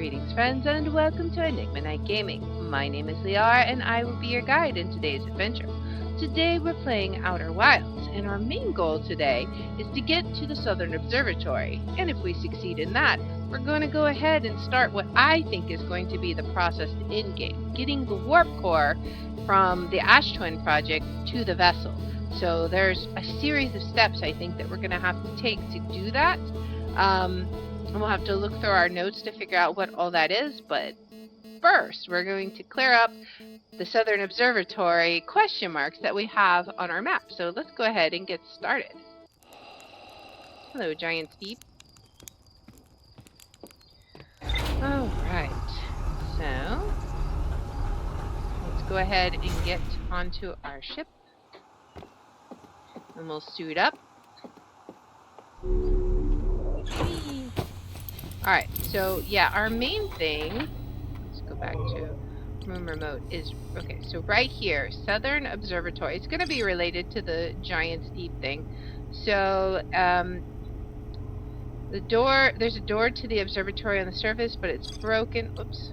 Greetings friends and welcome to Enigma Night Gaming. My name is Liara and I will be your guide in today's adventure. Today we're playing Outer Wilds and our main goal today is to get to the Southern Observatory, and if we succeed in that, we're going to go ahead and start what I think is going to be the process in-game, getting the warp core from the Ash Twin project to the vessel. So there's a series of steps I think that we're going to have to take to do that. And we'll have to look through our notes to figure out what all that is, but first we're going to clear up the Southern Observatory question marks that we have on our map. So let's go ahead and get started. Hello, Giant Steep. Alright, so let's go ahead and get onto our ship. And we'll suit up. Alright, so yeah, our main thing, let's go back to room remote, is, okay, so right here, Southern Observatory, it's going to be related to the Giant Steep thing. So, there's a door to the observatory on the surface, but it's broken, oops.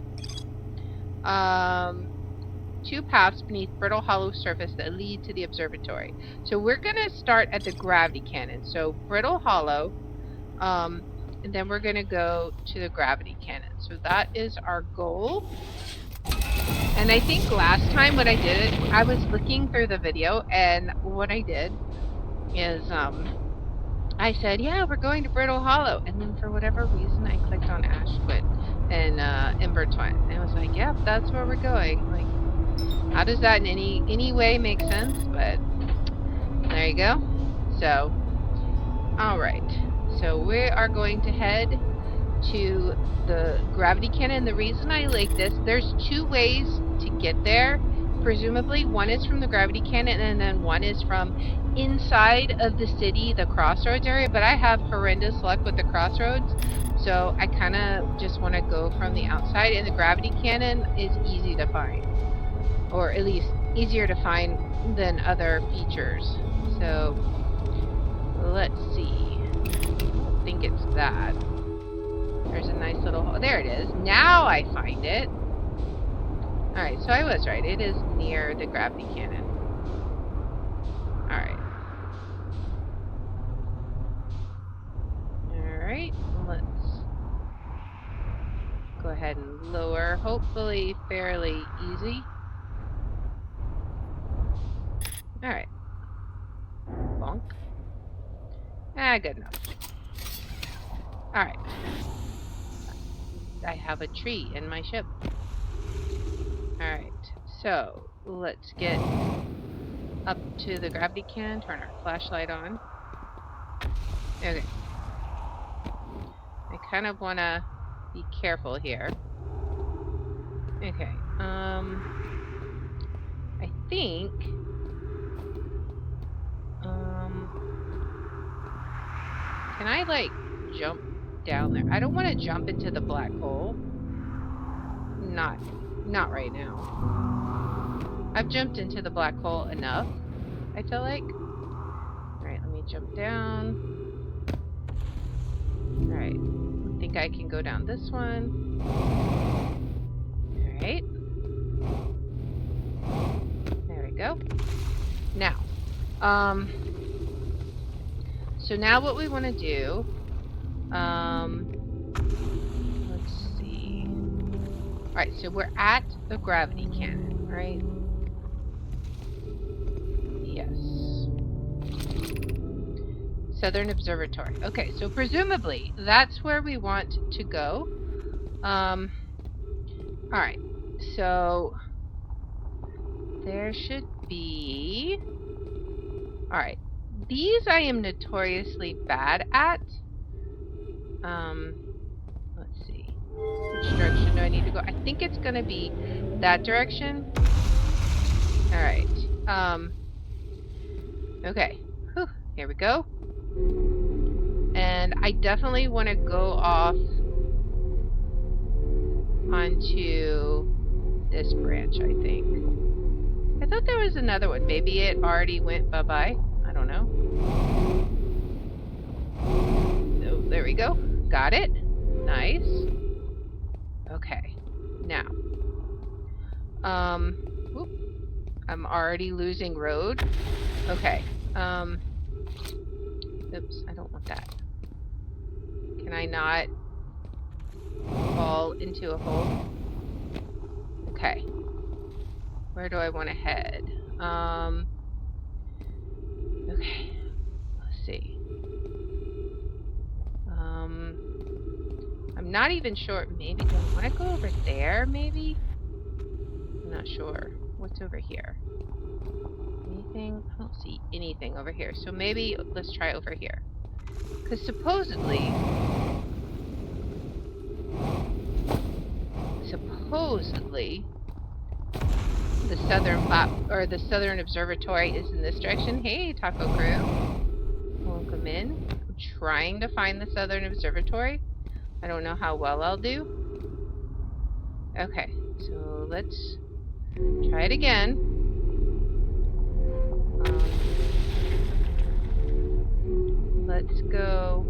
2 paths beneath brittle hollow surface that lead to the observatory. So we're going to start at the gravity cannon. So brittle hollow, and then we're going to go to the gravity cannon. So that is our goal. And I think last time when I did it, I was looking through the video, and what I did is I said, yeah, we're going to brittle hollow, and then for whatever reason I clicked on Ash Twin and Ember Twin, and I was like, yep, that's where we're going. Like, how does that in any way make sense? But there you go. So, alright. So we are going to head to the gravity cannon. The reason I like this, there's 2 ways to get there. Presumably, one is from the gravity cannon and then one is from inside of the city, the crossroads area. But I have horrendous luck with the crossroads, so I kind of just want to go from the outside. And the gravity cannon is easy to find, or at least easier to find than other features. So let's see. I think it's that. There's a nice little hole. There it is. Now I find it. Alright, so I was right. It is near the gravity cannon. Alright. Alright, let's go ahead and lower. Hopefully fairly easy. Alright. Bonk. Ah, good enough. Alright. I have a tree in my ship. Alright, so let's get up to the gravity cannon, turn our flashlight on. Okay. I kind of want to be careful here. Okay, I think can I like jump down there? I don't want to jump into the black hole. Not right now. I've jumped into the black hole enough, I feel like. Alright, let me jump down. Alright, I think I can go down this one. Alright. There we go. Now, so now what we want to do, let's see. Alright, so we're at the gravity cannon, right? Yes. Southern Observatory. Okay, so presumably that's where we want to go. Alright, so there should be... Alright, these I am notoriously bad at. Let's see. Which direction do I need to go? I think it's gonna be that direction. Alright. Okay. Whew. Here we go. And I definitely want to go off onto this branch, I think. I thought there was another one. Maybe it already went bye-bye. I don't know. So, there we go. Got it. Nice. Okay. Now. Whoop. I'm already losing road. Okay. Oops, I don't want that. Can I not fall into a hole? Okay. Where do I want to head? Okay. Let's see. I'm not even sure. Maybe do I want to go over there? Maybe. I'm not sure. What's over here? Anything? I don't see anything over here. So maybe let's try over here. Because supposedly the southern observatory is in this direction. Hey, Taco Crew. Welcome in. I'm trying to find the southern observatory. I don't know how well I'll do. Okay, so let's try it again. Let's go.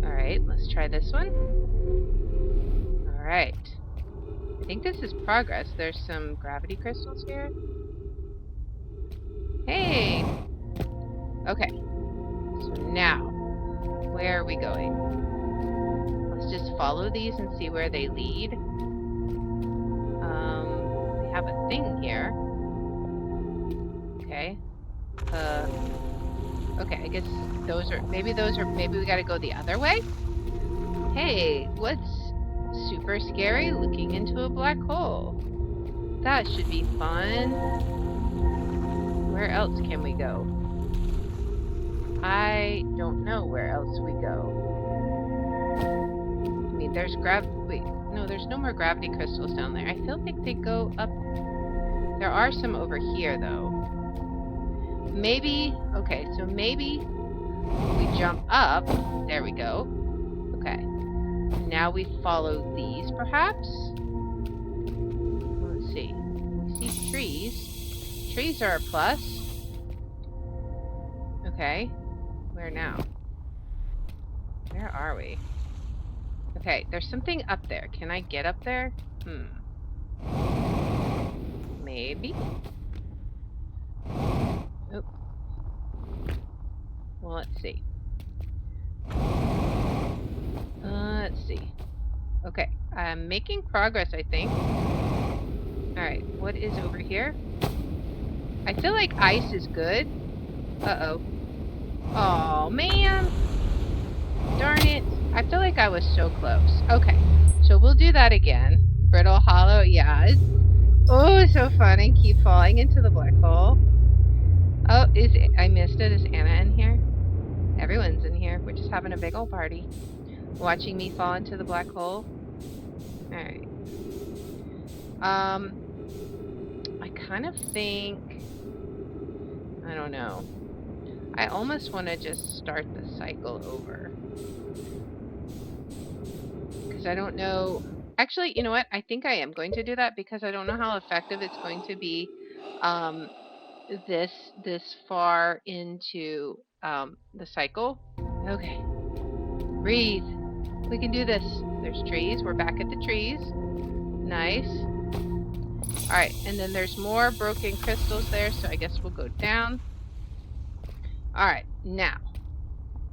Alright, let's try this one. Alright. I think this is progress. There's some gravity crystals here. Hey! Okay. So now, where are we going? Let's just follow these and see where they lead. We have a thing here. Okay. Okay, I guess maybe we gotta go the other way? Hey, what's super scary? Looking into a black hole. That should be fun. Where else can we go? I don't know where else we go. I mean, there's there's no more gravity crystals down there. I feel like they go up. There are some over here, though. Maybe, okay, so maybe we jump up. There we go. Okay. Now we follow these, perhaps? Let's see. We see trees. Trees are a plus. Okay. Where now? Where are we? Okay, there's something up there. Can I get up there? Maybe? Oh. Well, let's see. Let's see. Okay, I'm making progress, I think. Alright, what is over here? I feel like ice is good. Uh-oh. Oh, man! Darn it. I feel like I was so close. Okay, so we'll do that again. Brittle Hollow, yeah. Oh, so fun, and keep falling into the black hole. Oh, I missed it. Is Anna in here? Everyone's in here. We're just having a big old party. Watching me fall into the black hole. Alright. I kind of think... I don't know. I almost want to just start the cycle over. Because I don't know... Actually, you know what? I think I am going to do that because I don't know how effective it's going to be this far into the cycle. Okay. Breathe. We can do this. There's trees. We're back at the trees. Nice. Alright, and then there's more broken crystals there, so I guess we'll go down. Alright, now.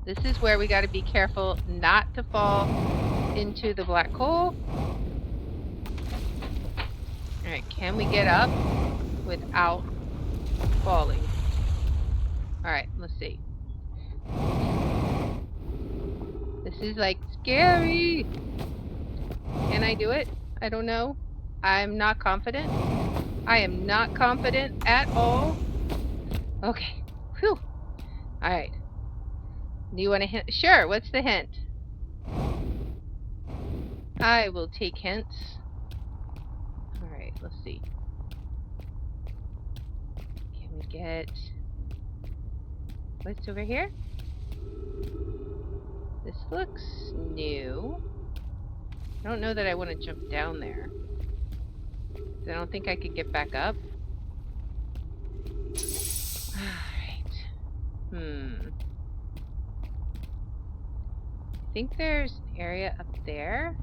This is where we gotta be careful not to fall into the black hole. Alright, can we get up without falling? Alright, let's see. This is like scary. Can I do it? I don't know. I'm not confident. I am not confident at all. Okay. Whew. Alright. Do you want a hint? Sure, what's the hint? I will take hints. Alright, let's see. Can we get... What's over here? This looks new. I don't know that I want to jump down there. I don't think I could get back up. Alright. I think there's an area up there.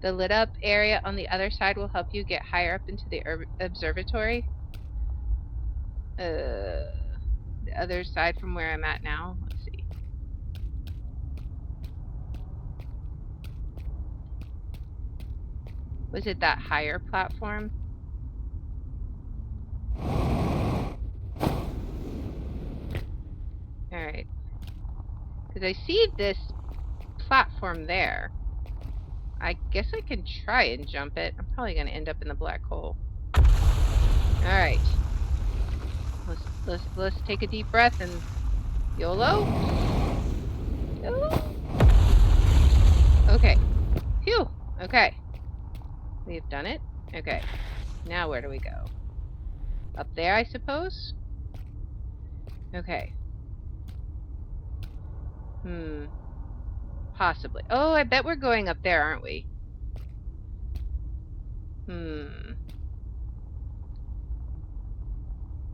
The lit up area on the other side will help you get higher up into the observatory. The other side from where I'm at now. Let's see. Was it that higher platform? Alright. Because I see this platform there. I guess I can try and jump it. I'm probably going to end up in the black hole. Alright. Let's take a deep breath and YOLO. YOLO. Okay. Phew. Okay. We've done it. Okay. Now where do we go? Up there, I suppose? Okay. Possibly. Oh, I bet we're going up there, aren't we?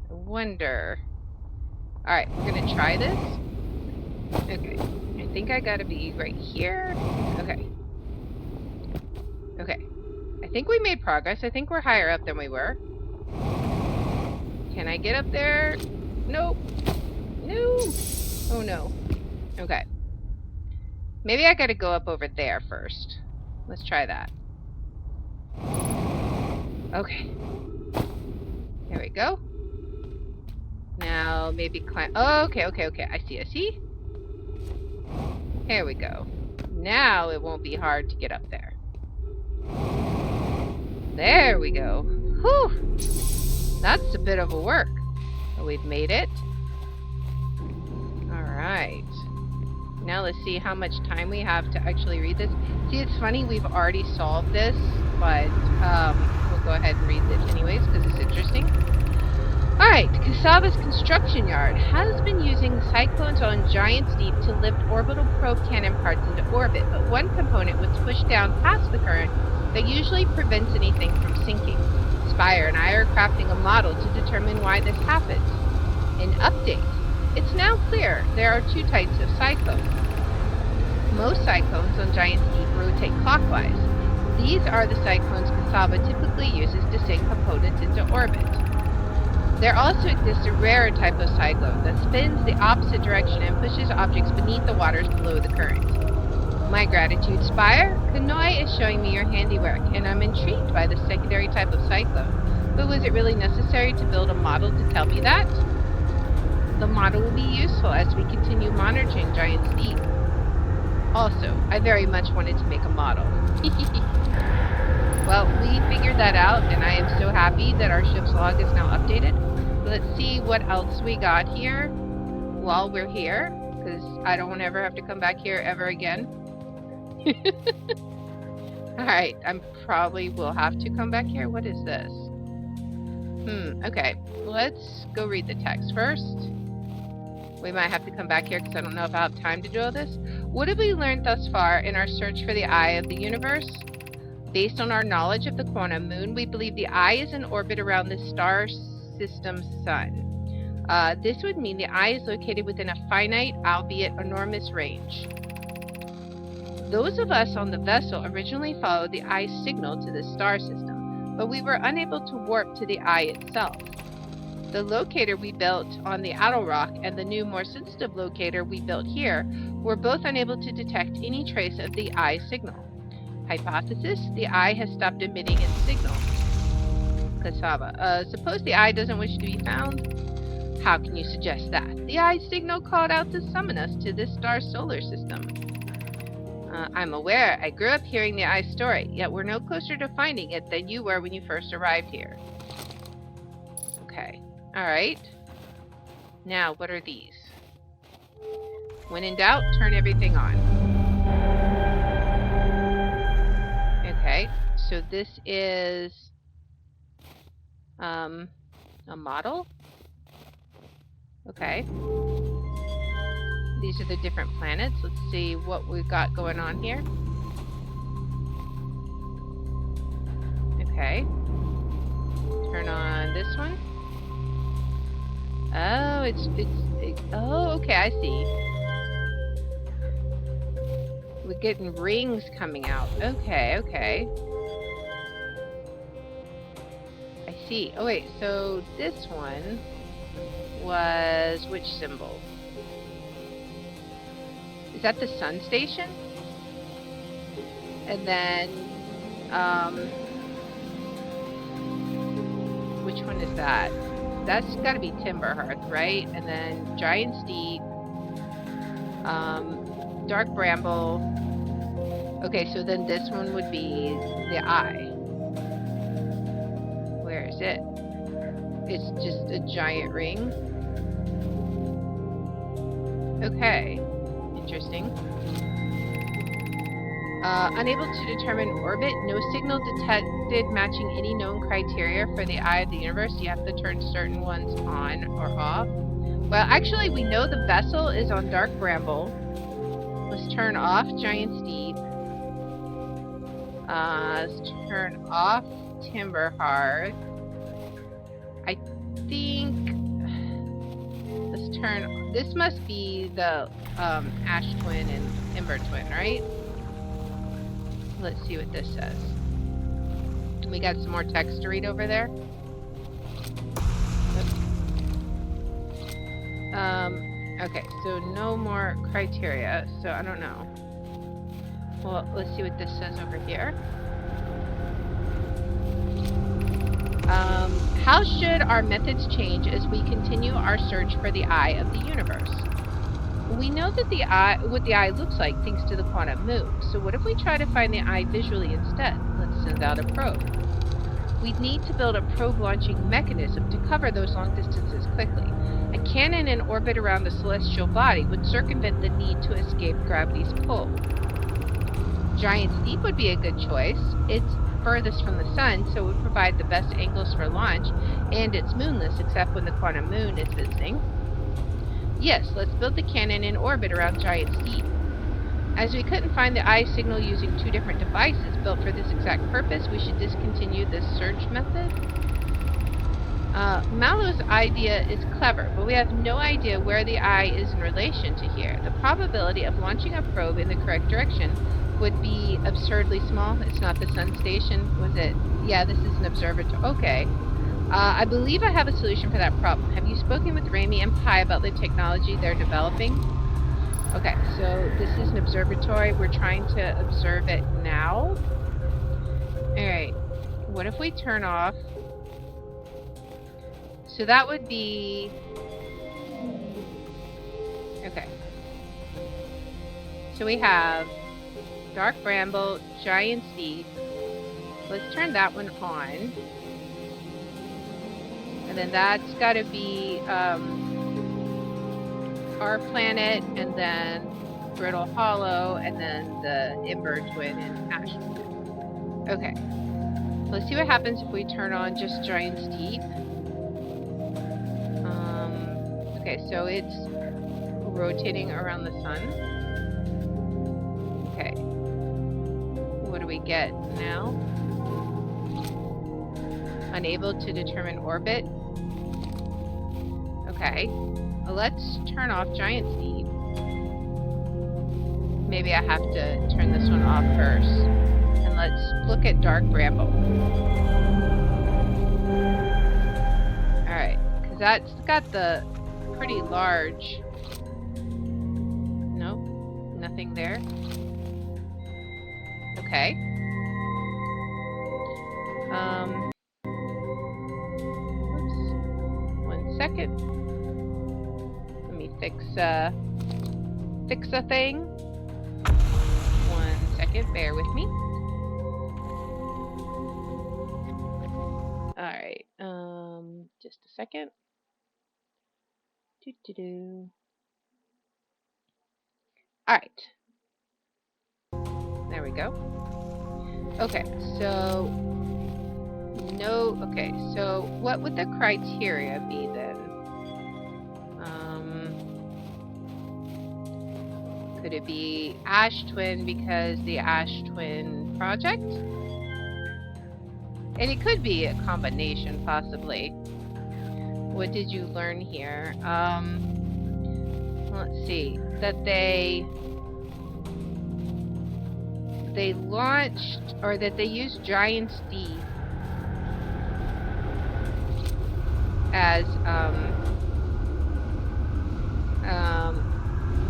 I wonder. Alright, we're gonna try this. Okay. I think I gotta be right here. Okay. Okay. I think we made progress. I think we're higher up than we were. Can I get up there? Nope. No. Oh no. Okay. Maybe I gotta go up over there first. Let's try that. Okay. There we go. Now maybe climb. Oh, okay. I see. There we go. Now it won't be hard to get up there. There we go. Whew! That's a bit of a work. But we've made it. Alright. Now let's see how much time we have to actually read this. See, it's funny, we've already solved this, but we'll go ahead and read this anyways, because it's interesting. Alright, Cassava's construction yard has been using cyclones on Giant's Deep to lift orbital probe cannon parts into orbit, but one component was pushed down past the current that usually prevents anything from sinking. Spire and I are crafting a model to determine why this happens. An update. It's now clear there are two types of cyclones. Most cyclones on Giant's Deep rotate clockwise. These are the cyclones Cassava typically uses to sink components into orbit. There also exists a rarer type of cyclone that spins the opposite direction and pushes objects beneath the waters below the current. My gratitude, Spire. Kanoi is showing me your handiwork, and I'm intrigued by the secondary type of cyclone. But was it really necessary to build a model to tell me that? The model will be useful as we continue monitoring Giant's Deep. Also, I very much wanted to make a model. Well, we figured that out, and I am so happy that our ship's log is now updated. Let's see what else we got here while we're here, because I don't want to ever have to come back here ever again. Alright, I probably will have to come back here. What is this? Okay. Let's go read the text first. We might have to come back here because I don't know if I have time to do all this. What have we learned thus far in our search for the eye of the universe? Based on our knowledge of the quantum moon, we believe the eye is in orbit around the star system sun. This would mean the eye is located within a finite, albeit enormous range. Those of us on the vessel originally followed the eye's signal to the star system, but we were unable to warp to the eye itself. The locator we built on the Owl Rock and the new, more sensitive locator we built here were both unable to detect any trace of the eye signal. Hypothesis: the eye has stopped emitting its signal. Cassava: suppose the eye doesn't wish to be found? How can you suggest that? The eye's signal called out to summon us to this star's solar system. I'm aware. I grew up hearing the eye's story, yet we're no closer to finding it than you were when you first arrived here. Okay. Alright. Now, what are these? When in doubt, turn everything on. Okay, so this is a model. Okay. These are the different planets. Let's see what we've got going on here. Okay. Turn on this one. Oh, oh, okay, I see. We're getting rings coming out. Okay, okay. I see. Oh wait, so this one was which symbol? Is that the sun station? And then, which one is that? That's gotta be Timber Hearth, right? And then Giant Steep, Dark Bramble. Okay, so then this one would be the eye. Where is it? It's just a giant ring. Okay, interesting. Unable to determine orbit, no signal detected matching any known criteria for the eye of the universe. You have to turn certain ones on or off. Well, actually, we know the vessel is on Dark Bramble. Let's turn off Giant Steep. Let's turn off Timber Hearth. I think... Let's turn... This must be the Ash Twin and Ember Twin, right? Let's see what this says. We got some more text to read over there. Okay, so no more criteria, so I don't know. Well, let's see what this says over here. How should our methods change as we continue our search for the eye of the universe? We know that what the eye looks like thanks to the quantum moon. So what if we try to find the eye visually instead? Let's send out a probe. We'd need to build a probe launching mechanism to cover those long distances quickly. A cannon in orbit around the celestial body would circumvent the need to escape gravity's pull. Giant Steep would be a good choice. It's furthest from the sun, so it would provide the best angles for launch, and it's moonless except when the quantum moon is visiting. Yes, let's build the cannon in orbit around Giant Steep. As we couldn't find the eye signal using two different devices built for this exact purpose, we should discontinue this search method. Mallow's idea is clever, but we have no idea where the eye is in relation to here. The probability of launching a probe in the correct direction would be absurdly small. It's not the sun station, was it? Yeah, this is an observatory. Okay. I believe I have a solution for that problem. Have you spoken with Raimi and Pi about the technology they're developing? Okay, so this is an observatory. We're trying to observe it now. Alright, what if we turn off? So that would be... Okay. So we have Dark Bramble, Giant Steep. Let's turn that one on. And then that's got to be our planet, and then Brittle Hollow, and then the Ember Twin and Ash Twin. Okay. Let's see what happens if we turn on just Giant Steep. Okay, so it's rotating around the sun. Okay. What do we get now? Unable to determine orbit. Okay. Well, let's turn off Giant Steep. Maybe I have to turn this one off first. And let's look at Dark Bramble. Alright, because that's got the pretty large... Nope, nothing there. Okay. Oops. 1 second. Let me fix a thing. 1 second, bear with me. Alright, just a second. Alright. There we go. Okay, so no, okay, so what would the criteria be then? Could it be Ash Twin because the Ash Twin project? And it could be a combination, possibly. What did you learn here? Let's see. That they they launched, or that they used Giant's Deep as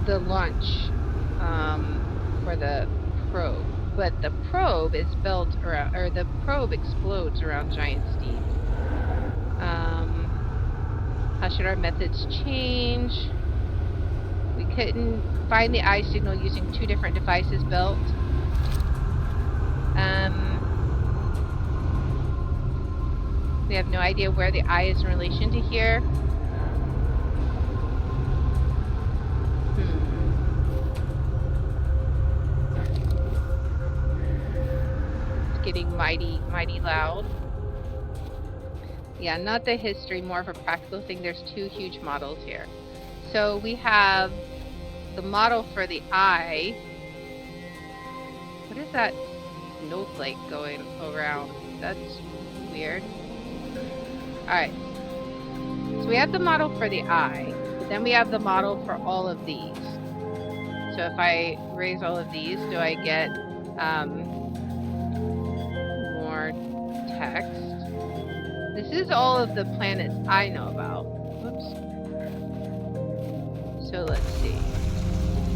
the launch for the probe. But the probe is built around, or the probe explodes around Giant's Deep. How should our methods change? We couldn't find the eye signal using 2 different devices built. We have no idea where the eye is in relation to here. It's getting mighty loud. Yeah, not the history, more of a practical thing. There's 2 huge models here. So we have the model for the eye. What is that snowflake going around? That's weird. Alright. So we have the model for the eye. But then we have the model for all of these. So if I raise all of these, do I get more text? This is all of the planets I know about. Whoops. So let's see.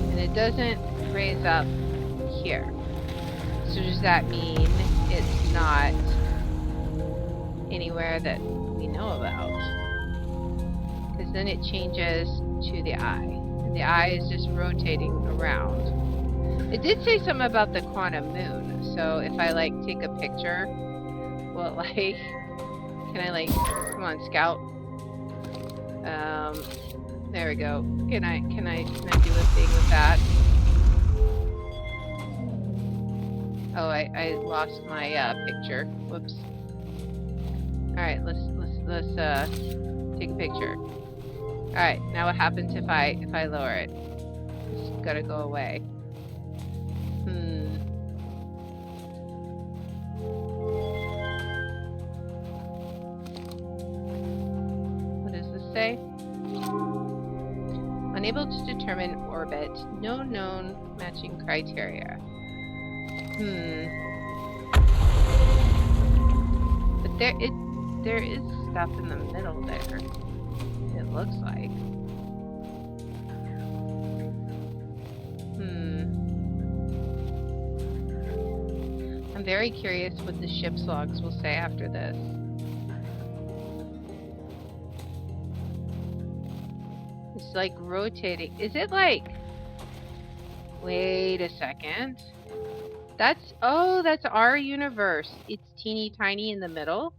And it doesn't raise up here. So does that mean it's not anywhere that we know about? Because then it changes to the eye. And the eye is just rotating around. It did say something about the quantum moon. So if I like take a picture, well, like, can I like, come on, Scout. There we go. Can I do a thing with that? Oh, I lost my picture. Whoops. All right, let's take a picture. All right, now what happens if I lower it? It's gotta go away. What does this say? Unable to determine orbit. No known matching criteria. But there is stuff in the middle there. It looks like. I'm very curious what the ship's logs will say after this. It's like rotating. Is it like... Wait a second. That's our universe. It's teeny tiny in the middle.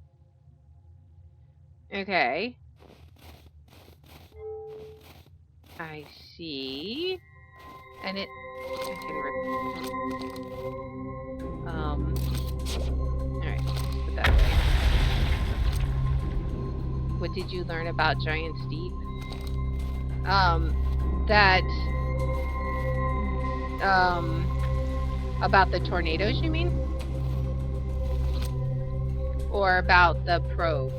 Okay. I see. And it... Alright, put that away. What did you learn about Giant's Deep? About the tornadoes, you mean? Or about the probe?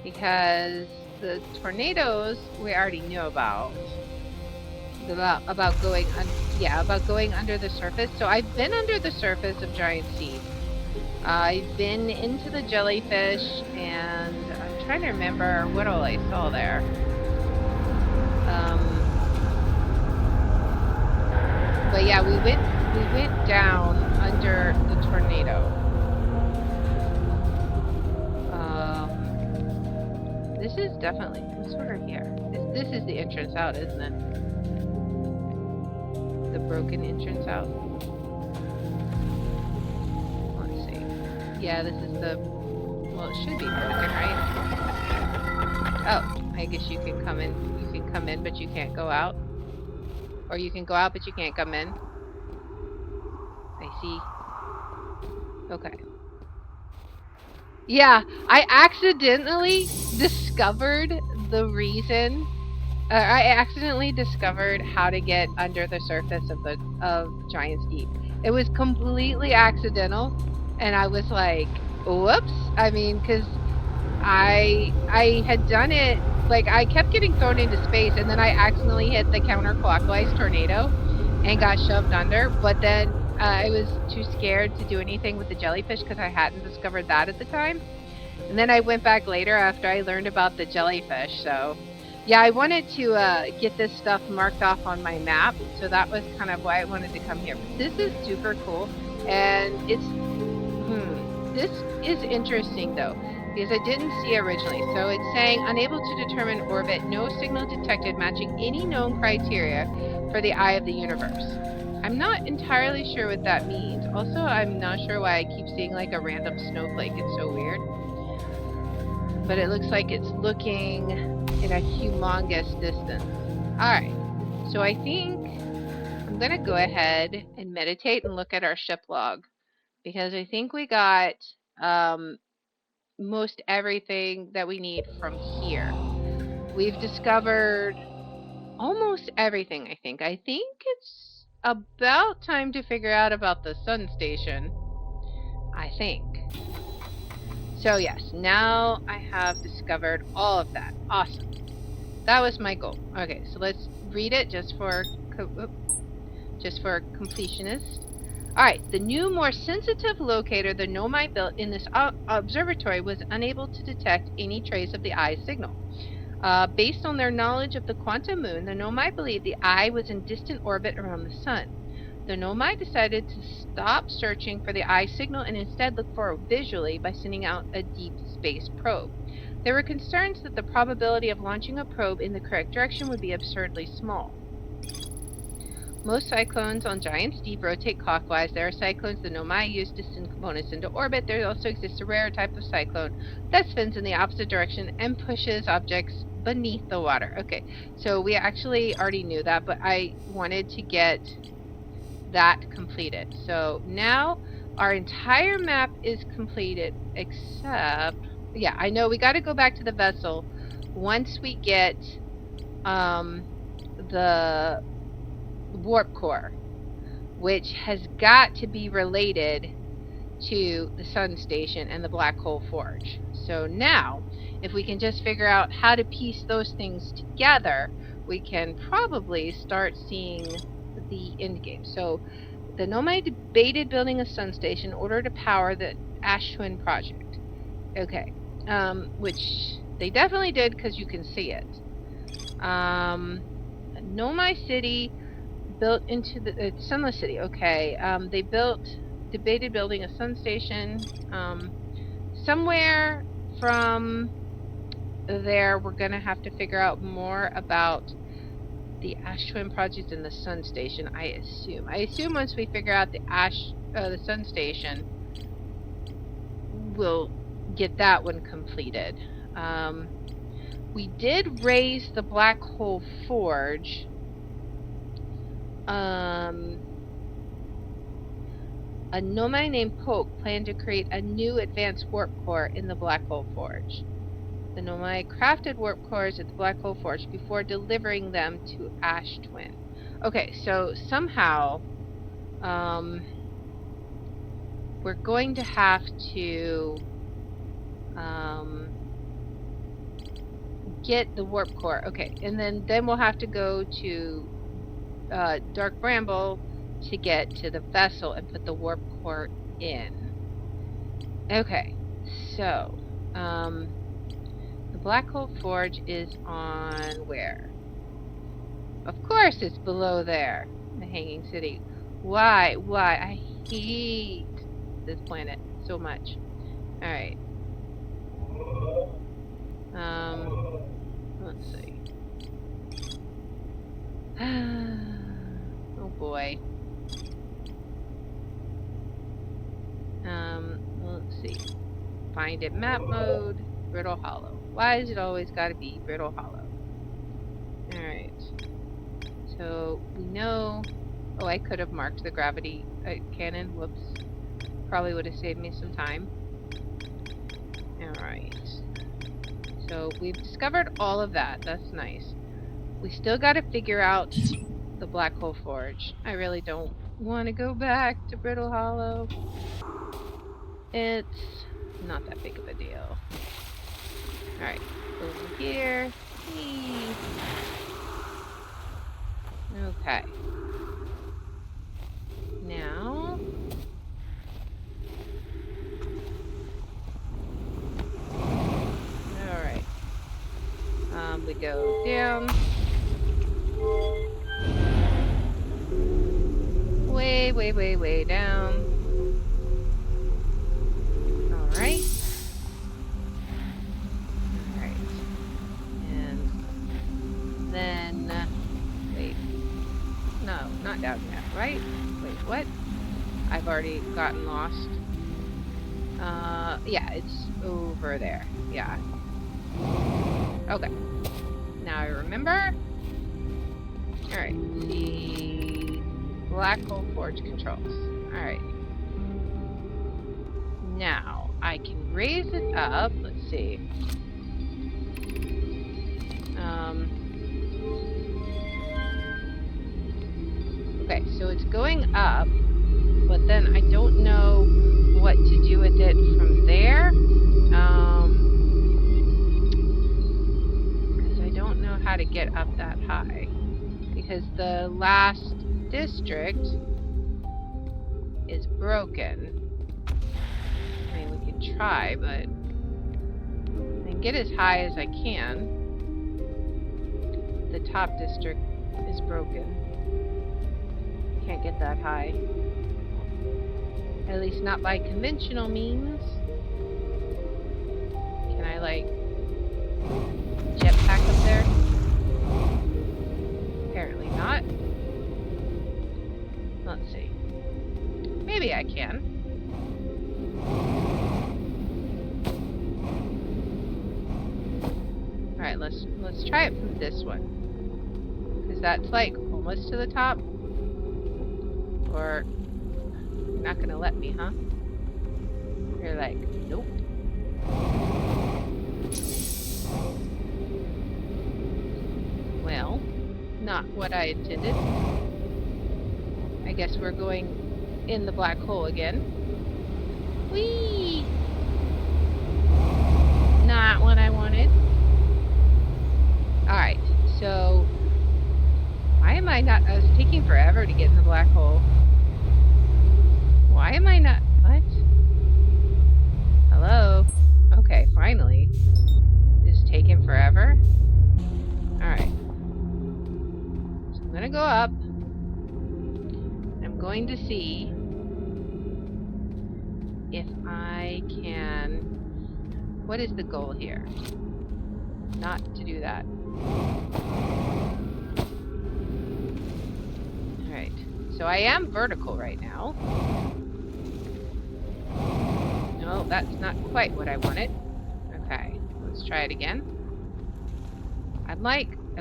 Because the tornadoes we already knew about. About going under the surface. So I've been under the surface of Giant's Deep. I've been into the jellyfish, and I'm trying to remember what all I saw there. But yeah, we went down under the tornado. This is definitely what's over here. This is the entrance out, isn't it? The broken entrance out. Let's see. Yeah, this is the... Well, it should be broken, right? Oh, I guess you can come in. You can come in, but you can't go out. Or you can go out, but you can't come in. I see. Okay. Yeah, I accidentally discovered the reason. I accidentally discovered how to get under the surface of Giant's Deep. It was completely accidental, and I was like, "Whoops!" I mean, because I had done it like I kept getting thrown into space, and then I accidentally hit the counterclockwise tornado and got shoved under. But then I was too scared to do anything with the jellyfish because I hadn't discovered that at the time. And then I went back later after I learned about the jellyfish. So yeah, I wanted to get this stuff marked off on my map. So that was kind of why I wanted to come here. But this is super cool. And this is interesting though, because I didn't see originally. So it's saying unable to determine orbit, no signal detected matching any known criteria for the eye of the universe. I'm not entirely sure what that means. Also, I'm not sure why I keep seeing like a random snowflake. It's so weird. But it looks like it's looking in a humongous distance. Alright, so I think I'm going to go ahead and meditate and look at our ship log, because I think we got most everything that we need from here. We've discovered almost everything, I think. I think it's about time to figure out about the sun station, I think. So yes, now I have discovered all of that. Awesome. That was my goal. Okay, so let's read it just for completionist. All right, the new, more sensitive locator the Nomai built in this observatory was unable to detect any trace of the eye's signal. Based on their knowledge of the quantum moon, the Nomai believed the eye was in distant orbit around the sun. The Nomai decided to stop searching for the eye signal and instead look for it visually by sending out a deep space probe. There were concerns that the probability of launching a probe in the correct direction would be absurdly small. Most cyclones on Giant's Deep rotate clockwise. There are cyclones the Nomai use to send components into orbit. There also exists a rare type of cyclone that spins in the opposite direction and pushes objects beneath the water. Okay, so we actually already knew that, but I wanted to get that completed. So now our entire map is completed, except, yeah, I know we got to go back to the vessel once we get the warp core, which has got to be related to the sun station and the black hole forge. So now, if we can just figure out how to piece those things together, we can probably start seeing the end game. So the Nomai debated building a sun station in order to power the Ash Twin project. Okay, which they definitely did because you can see it. Nomai City built into the Sunless City. Okay, they debated building a sun station somewhere from there. We're gonna have to figure out more about the Ash Twin project and the sun station. I assume once we figure out the sun station, we'll get that one completed. We did raise the black hole forge. A Nomai named Poke planned to create a new advanced warp core in the black hole forge. The Nomai crafted warp cores at the black hole forge before delivering them to Ash Twin. Okay, so somehow we're going to have to get the warp core. Okay, and then we'll have to go to Dark Bramble to get to the vessel and put the warp core in. Okay, so the black hole forge is on where? Of course it's below there, the Hanging City. Why? I hate this planet so much. Alright. Let's see. Oh boy. Let's see. Find it map mode, Brittle Hollow. Why is it always gotta be Brittle Hollow? Alright. So we know. Oh, I could have marked the gravity cannon. Whoops. Probably would have saved me some time. Alright. So we've discovered all of that. That's nice. We still gotta figure out the black hole forge. I really don't want to go back to Brittle Hollow. It's not that big of a deal. Alright, over here. Whee. Okay. Now. Alright. We go down. Way down. Alright. Alright. And then, wait. No, not down yet, right? Wait, what? I've already gotten lost. Yeah, it's over there. Yeah. Okay. Now I remember. Alright, the black hole forge controls. Alright. Now, I can raise it up. Let's see. Okay, so it's going up, but then I don't know what to do with it from there. Because I don't know how to get up that high. Because the last district is broken. I mean, we can try, but I can get as high as I can. The top district is broken. Can't get that high. At least not by conventional means. Can I, like, jetpack up there? Apparently not. Let's see. Maybe I can. Alright, let's try it from this one. Because that's like almost to the top. Or you're not gonna let me, huh? You're like, nope. Well, not what I intended. I guess we're going in the black hole again. Whee! Not what I wanted. Alright, so why am I not? I was taking forever to get in the black hole. Why am I not? What? Hello? Okay, finally. It's taking forever. Alright. So I'm gonna go up. I'm going to see if I can. What is the goal here? Not to do that. Alright. So I am vertical right now. No, that's not quite what I wanted. Okay, let's try it again. I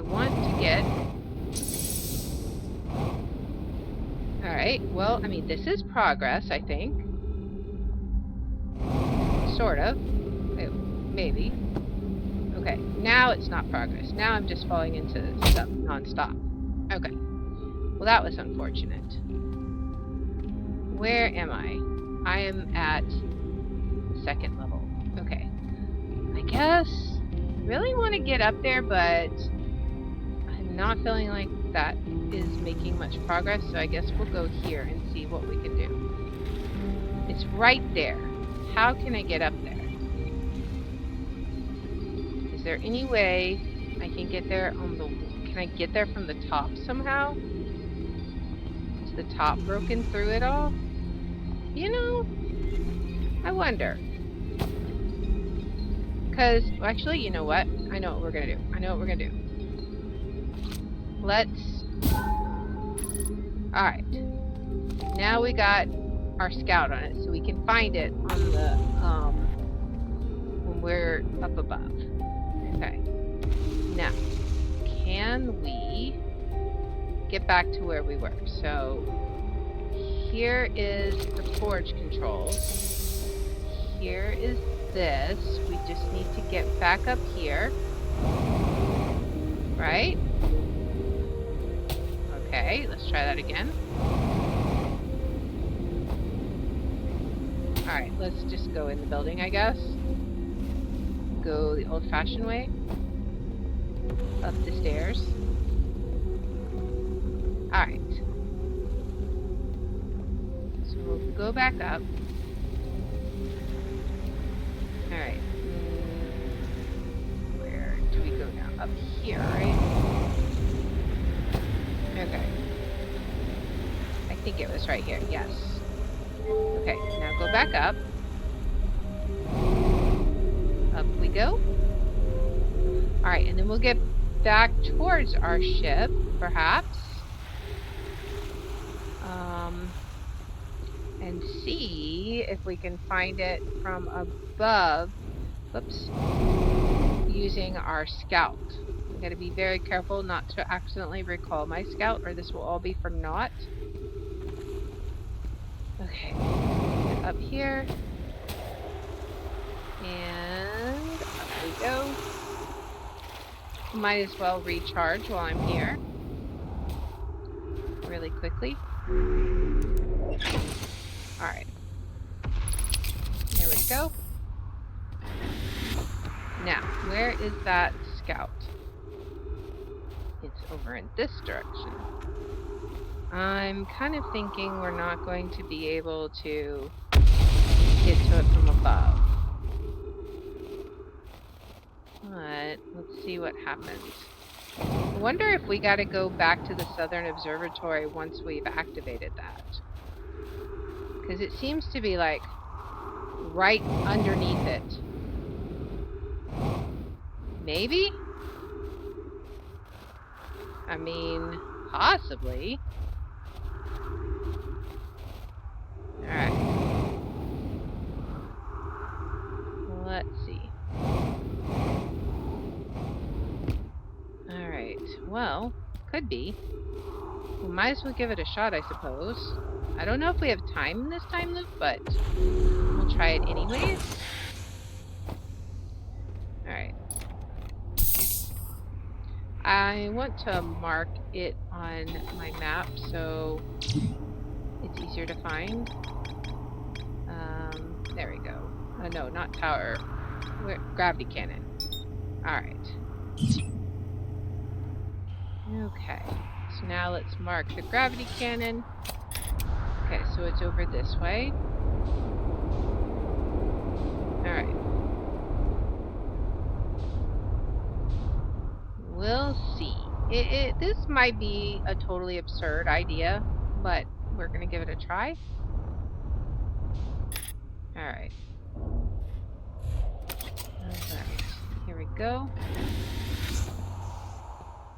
want to get... Alright, well, I mean, this is progress, I think. Sort of. Maybe. Okay, now it's not progress. Now I'm just falling into stuff non-stop. Okay. Well, that was unfortunate. Where am I? I am at second level. Okay. I guess I really want to get up there, but I'm not feeling like that is making much progress, so I guess we'll go here and see what we can do. It's right there. How can I get up there? Is there any way I can get there on the... Can I get there from the top somehow? Is the top broken through it all? You know, I wonder. Because, well, actually, you know what? I know what we're gonna do. Let's... Alright. Now we got our scout on it, so we can find it on the, when we're up above. Okay. Now, can we get back to where we were? So, here is the forge controls. Here is this. We just need to get back up here. Right? Okay, let's try that again. Alright, let's just go in the building, I guess. Go the old-fashioned way. up the stairs. Alright. So we'll go back up. Alright. Where do we go now? Up here, right? Okay. I think it was right here. Yes. Okay, now go back up. Up we go. Alright, and then we'll get back towards our ship, perhaps. And see if we can find it from above. Whoops. Using our scout. I'm going to be very careful not to accidentally recall my scout, or this will all be for naught. Okay. Get up here. And up we go. Might as well recharge while I'm here. Really quickly. Alright. There we go. Now, where is that scout? It's over in this direction. I'm kind of thinking we're not going to be able to get to it from above. But let's see what happens. I wonder if we gotta go back to the Southern Observatory once we've activated that. Because it seems to be like right underneath it. Maybe? I mean, possibly. Alright. Let's see. Alright, well, could be. We might as well give it a shot, I suppose. I don't know if we have time in this time loop, but we'll try it anyways. Alright. I want to mark it on my map so it's easier to find. There we go. Oh, no, not tower. Gravity cannon. Alright. Okay. So now let's mark the gravity cannon. Okay, so it's over this way. Alright. We'll see. This might be a totally absurd idea, but we're gonna give it a try. Alright. Alright. Here we go.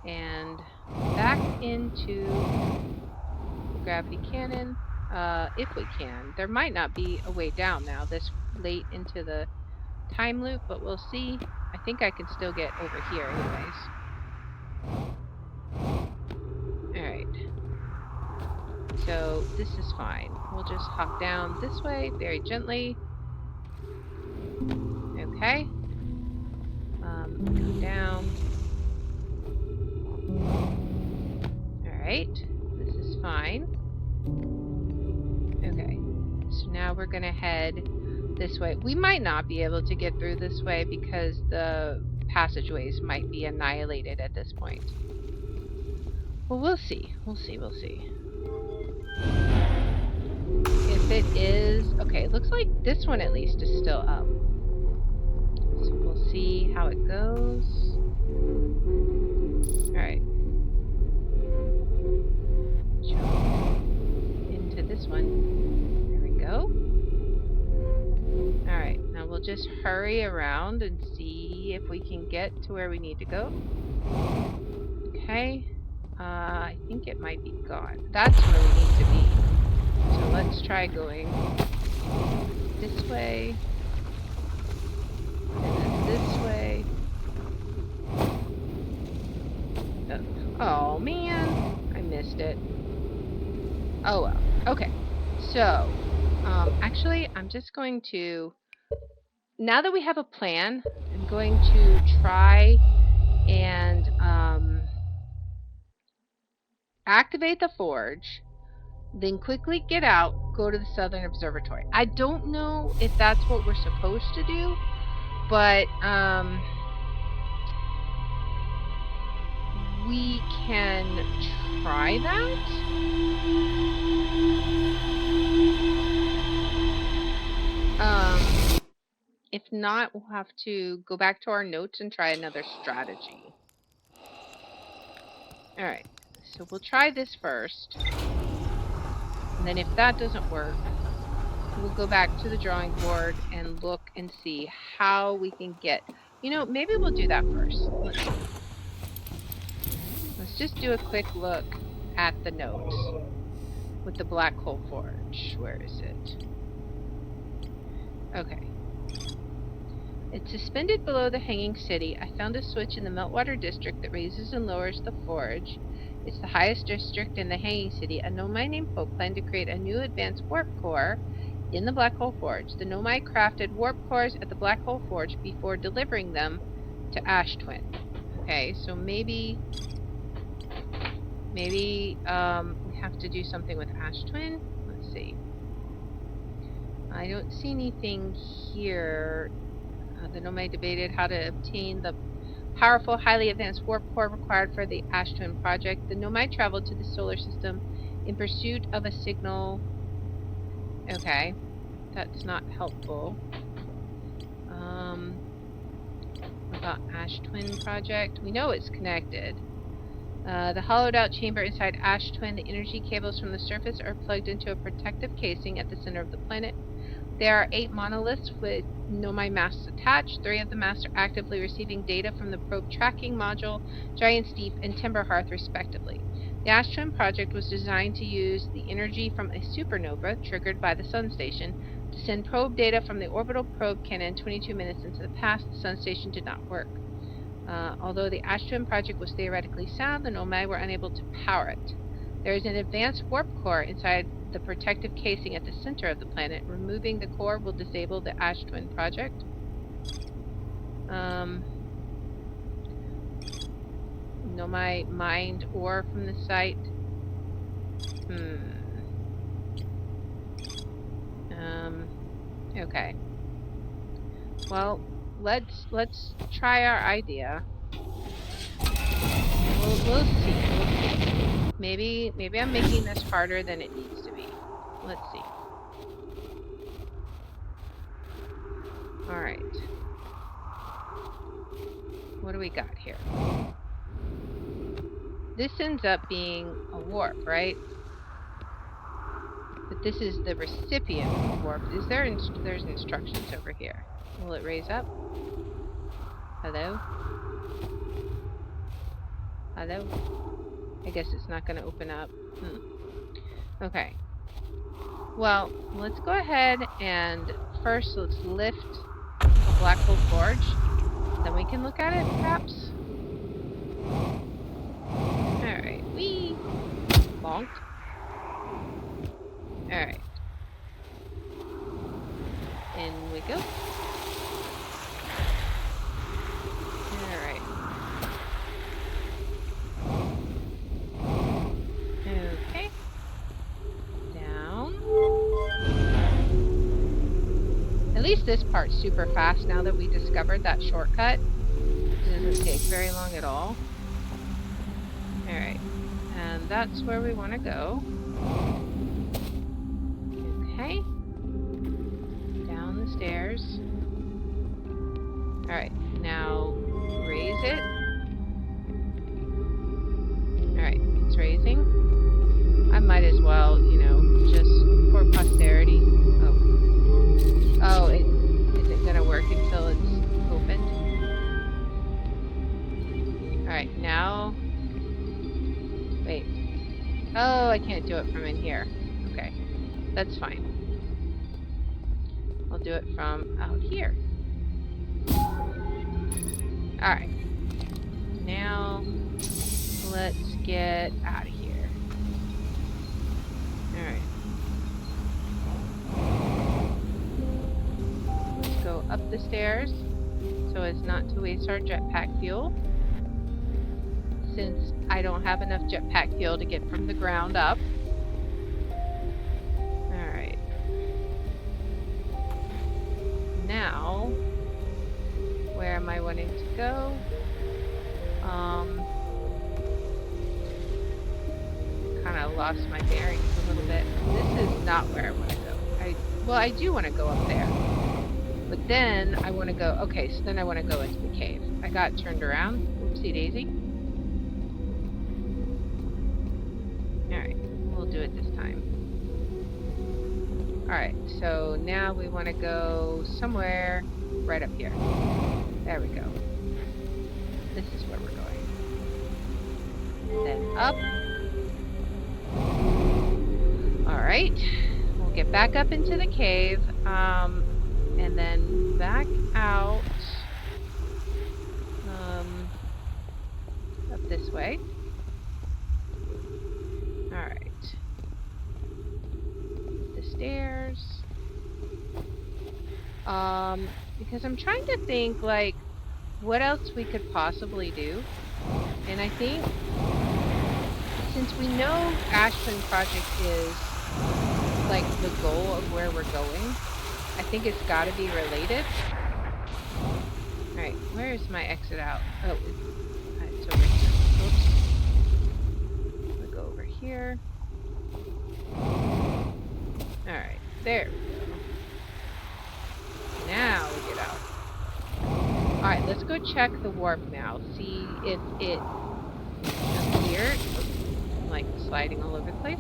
And back into the gravity cannon. If we can. There might not be a way down now this late into the time loop, but we'll see. I think I can still get over here anyways. Alright. So this is fine. We'll just hop down this way very gently. Okay. Go down. Alright. This is fine. Okay. So now we're gonna head this way. We might not be able to get through this way because the passageways might be annihilated at this point. Well, we'll see. We'll see. We'll see. If it is... Okay, it looks like this one at least is still up. So we'll see how it goes. Alright. Jump into this one. There we go. Alright, now we'll just hurry around and see if we can get to where we need to go. Okay. I think it might be gone. That's where we need to be. So let's try going this way. And then this way. Oh man, I missed it. Oh well. Okay. So, actually, I'm just going to... Now that we have a plan, I'm going to try and activate the forge, then quickly get out, go to the Southern Observatory. I don't know if that's what we're supposed to do, but we can try that. If not, we'll have to go back to our notes and try another strategy. All right, so we'll try this first. And then if that doesn't work, we'll go back to the drawing board and look and see how we can get, maybe we'll do that first. Let's just do a quick look at the notes with the black hole forge. Where is it? Okay. It's suspended below the hanging city. I found a switch in the meltwater district that raises and lowers the forge. It's the highest district in the hanging city. A Nomai named Pope planned to create a new advanced warp core in the black hole forge. The Nomai crafted warp cores at the black hole forge before delivering them to Ash Twin. Okay, so maybe we have to do something with Ash Twin. Let's see. I don't see anything here. The Nomai debated how to obtain the powerful, highly advanced warp core required for the Ash Twin project. The Nomai traveled to the solar system in pursuit of a signal. Okay, that's not helpful. About Ash Twin project. We know it's connected. The hollowed out chamber inside Ash Twin, the energy cables from the surface are plugged into a protective casing at the center of the planet. There are 8 monoliths with Nomai masts attached. 3 of the masts are actively receiving data from the probe tracking module, Giant's Deep, and Timberhearth, respectively. The Ash Twin project was designed to use the energy from a supernova triggered by the Sun Station to send probe data from the orbital probe cannon 22 minutes into the past. The Sun Station did not work. Although the Ash Twin project was theoretically sound, the Nomai were unable to power it. There is an advanced warp core inside the protective casing at the center of the planet. Removing the core will disable the Ash Twin project. Nomai mined ore from the site. Okay. Well, let's try our idea. We'll see. Maybe I'm making this harder than it needs to be. Let's see. All right. What do we got here? This ends up being a warp, right? But this is the recipient warp. There's instructions over here. Will it raise up? Hello? Hello? I guess it's not going to open up. Okay. Well, let's go ahead and first let's lift the black hole forge. Then we can look at it, perhaps. Alright. Whee! Bonked. Alright. In we go. Alright. Okay. Down. At least this part's super fast now that we discovered that shortcut. It doesn't take very long at all. Alright. And that's where we want to go. Okay. Down the stairs. Alright, now raise it. Alright, it's raising. I might as well, just for posterity. Oh, it isn't gonna work until it's opened. Alright, now... Wait. Oh, I can't do it from in here. Okay. That's fine. I'll do it from out here. Alright. Now, let's get out of here. Alright. Let's go up the stairs so as not to waste our jetpack fuel. Since I don't have enough jetpack fuel to get from the ground up. Alright. Now, where am I wanting to go? of lost my bearings a little bit. This is not where I want to go. Well, I do want to go up there. But then I want to go, okay, so then I want to go into the cave. I got turned around. Oopsie daisy. Alright, we'll do it this time. Alright, so now we want to go somewhere right up here. There we go. This is where we're going. Then up. Alright, we'll get back up into the cave. And then back out up this way. Alright. The stairs. Because I'm trying to think, like, what else we could possibly do. And I think, since we know Ashland Project is, like, the goal of where we're going, I think it's got to be related. Alright, where is my exit out? Oh, it's over here. Oops. I'm gonna go over here. Alright, there we go. Now we get out. Alright, let's go check the warp now. See if it appeared. I'm like sliding all over the place.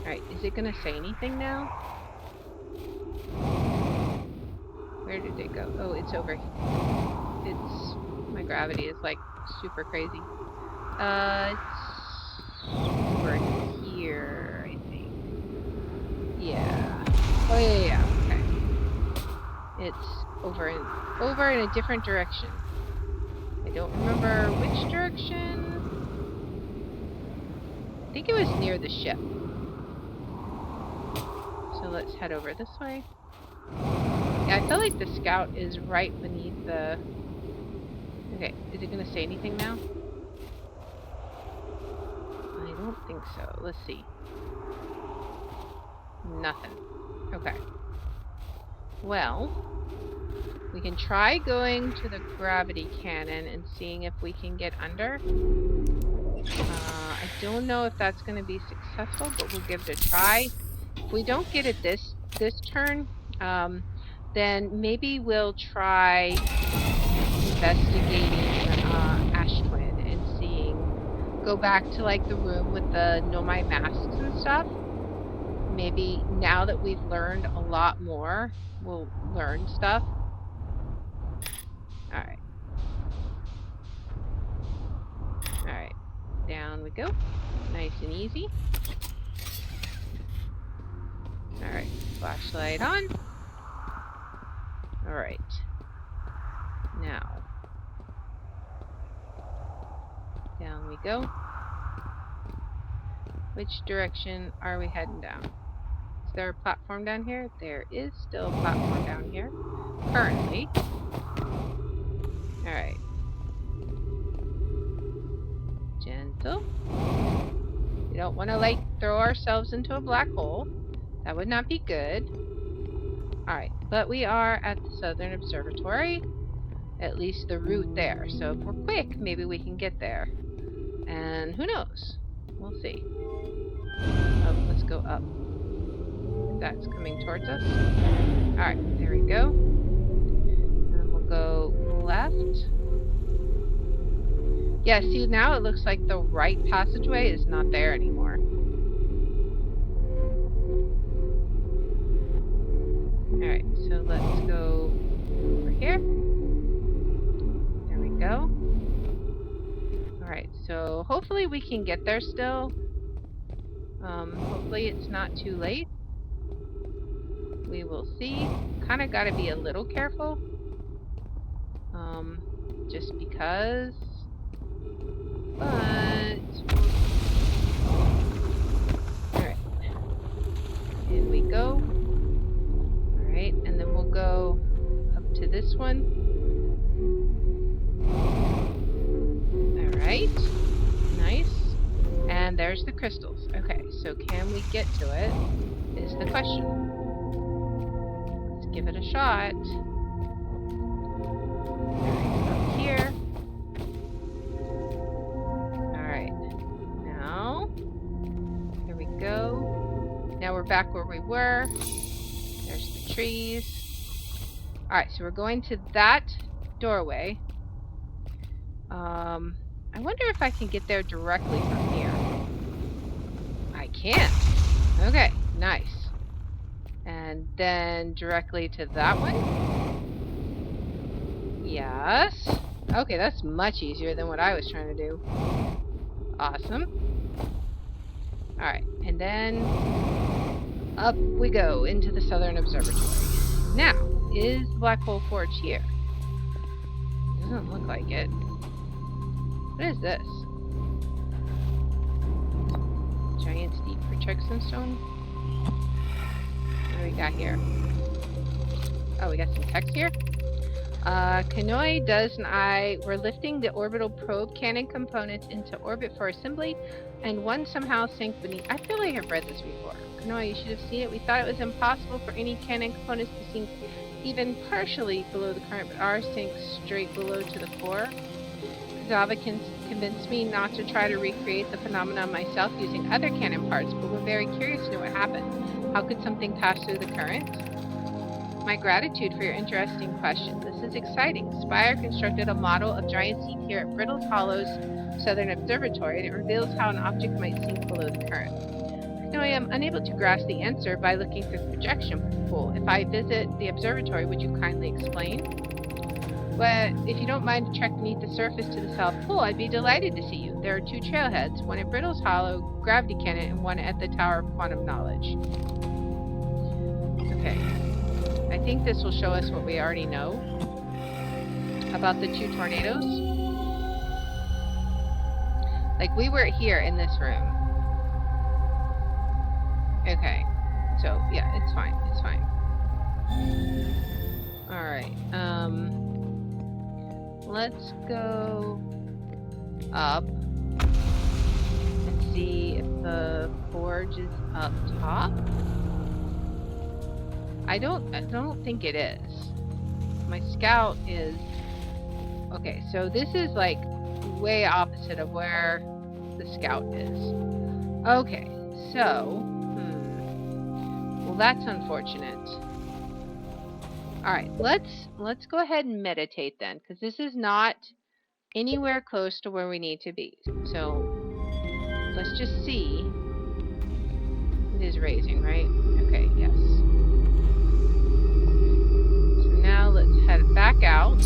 Alright, is it gonna say anything now? Where did it go? Oh, it's over here. My gravity is like super crazy. It's over here, I think. Yeah. Oh yeah. Okay. It's over in a different direction. I don't remember which direction. I think it was near the ship. So let's head over this way. Yeah, I feel like the scout is right beneath the... Okay, is it going to say anything now? I don't think so. Let's see. Nothing. Okay. Well, we can try going to the gravity cannon and seeing if we can get under. I don't know if that's going to be successful, but we'll give it a try. If we don't get it this turn, then maybe we'll try investigating Ash Twin and seeing, go back to like the room with the Nomai masks and stuff. Maybe now that we've learned a lot more, we'll learn stuff. Alright. Alright. Down we go. Nice and easy. Alright. Flashlight on. Alright. Now. Down we go. Which direction are we heading down? Is there a platform down here? There is still a platform down here. Currently. Alright. Gentle. We don't want to, like, throw ourselves into a black hole. That would not be good. Alright, but we are at the Southern Observatory. At least the route there. So if we're quick, maybe we can get there. And who knows? We'll see. Oh, let's go up. That's coming towards us. Alright, there we go. And then we'll go left. Yeah, see, now it looks like the right passageway is not there anymore. Alright, so let's go over here. There we go. Alright, so hopefully we can get there still. Hopefully it's not too late. We will see. Kinda gotta be a little careful. Just because. But... Alright. In we go. Alright, and then we'll go up to this one. Alright. Nice. And there's the crystals. Okay, so can we get to it? Is the question. Let's give it a shot. Alright, up here. Alright. Now, back where we were. There's the trees. Alright, so we're going to that doorway. I wonder if I can get there directly from here. I can. Okay, nice. And then directly to that one. Yes. Okay, that's much easier than what I was trying to do. Awesome. Alright, and then up we go into the Southern Observatory. Now, is the Black Hole Forge here? Doesn't look like it. What is this? Giant steep protection stone? What do we got here? Oh, we got some text here? Kanoi, Duz, and I were lifting the orbital probe cannon components into orbit for assembly, and one somehow sank beneath. I feel like I've read this before. Kanoi, you should have seen it. We thought it was impossible for any cannon components to sink even partially below the current, but ours sank straight below to the core. Zava convinced me not to try to recreate the phenomenon myself using other cannon parts, but we're very curious to know what happened. How could something pass through the current? My gratitude for your interesting question. This is exciting. Spire constructed a model of giant seed here at Brittle Hollow's Southern Observatory, and it reveals how an object might sink below the current. Now, I am unable to grasp the answer by looking through the projection pool. If I visit the observatory, would you kindly explain? But if you don't mind a trek beneath the surface to the South Pole, I'd be delighted to see you. There are two trailheads, one at Brittle's Hollow Gravity Cannon and one at the Tower of Quantum Knowledge. Okay. I think this will show us what we already know about the two tornadoes. Like, we were here in this room. Okay. So, yeah, it's fine. It's fine. Alright. Let's go up and see if the forge is up top. I don't think it is. My scout is... Okay, so this is like way opposite of where the scout is. Okay, so... Well, that's unfortunate. Alright, let's go ahead and meditate then, because this is not anywhere close to where we need to be. So, let's just see. It is raising, right? Okay, yes. Now let's head back out.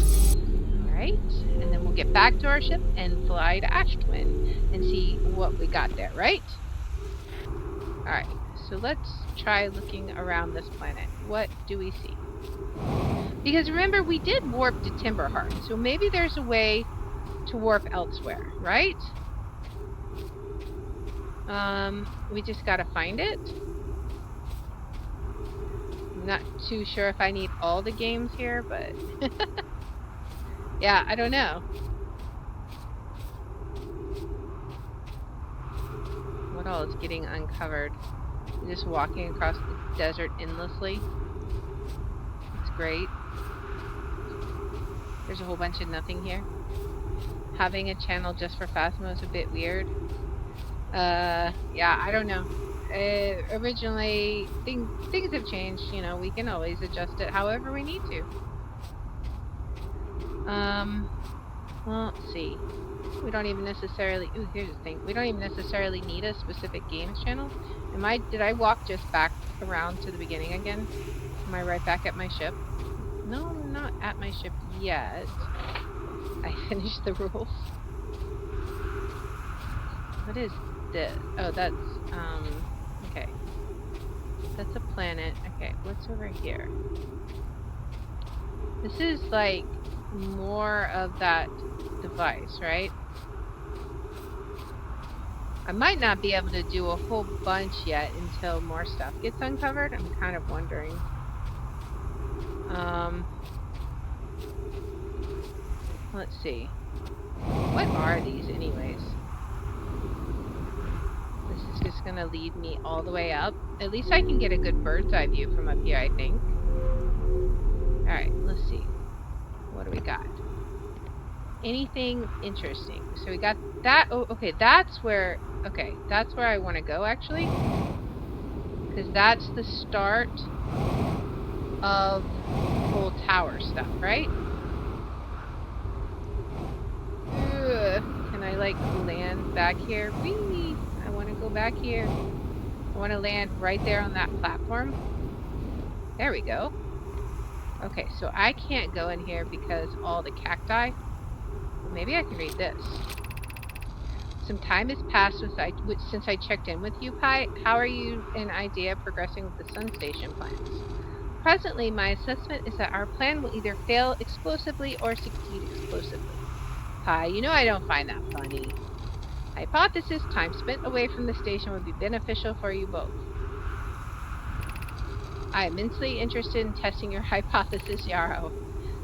Alright, and then we'll get back to our ship and fly to Ash Twin and see what we got there, right? Alright, so let's try looking around this planet. What do we see? Because remember, we did warp to Timberheart, so maybe there's a way to warp elsewhere, right? We just gotta find it. I'm not too sure if I need all the games here, but... yeah, I don't know. What all is getting uncovered? Just walking across the desert endlessly. It's great. There's a whole bunch of nothing here. Having a channel just for Phasma is a bit weird. Yeah, I don't know. Originally, things have changed, you know, we can always adjust it however we need to. Well, let's see. We don't even necessarily, ooh, here's the thing. We don't even necessarily need a specific games channel. Did I walk just back around to the beginning again? Am I right back at my ship? No, I'm not at my ship yet. I finished the rules. What is this? Oh, that's, okay. That's a planet. Okay, what's over here? This is like more of that device, right? I might not be able to do a whole bunch yet until more stuff gets uncovered. I'm kind of wondering. Let's see. What are these anyways? This is just gonna lead me all the way up. At least I can get a good bird's eye view from up here, I think. Alright, let's see. What do we got? Anything interesting? So we got that. Oh, okay, that's where... Okay, that's where I want to go, actually. Because that's the start of whole tower stuff, right? Ugh. Can I like land back here? Whee! I want to go back here. I want to land right there on that platform. There we go. Okay, so I can't go in here because all the cacti. Well, maybe I can read this. Some time has passed since I checked in with you, Pi. How are you and Idea progressing with the Sun Station plans? Presently, my assessment is that our plan will either fail explosively or succeed explosively. Pi, you know I don't find that funny. Hypothesis, time spent away from the station would be beneficial for you both. I am immensely interested in testing your hypothesis, Yarrow.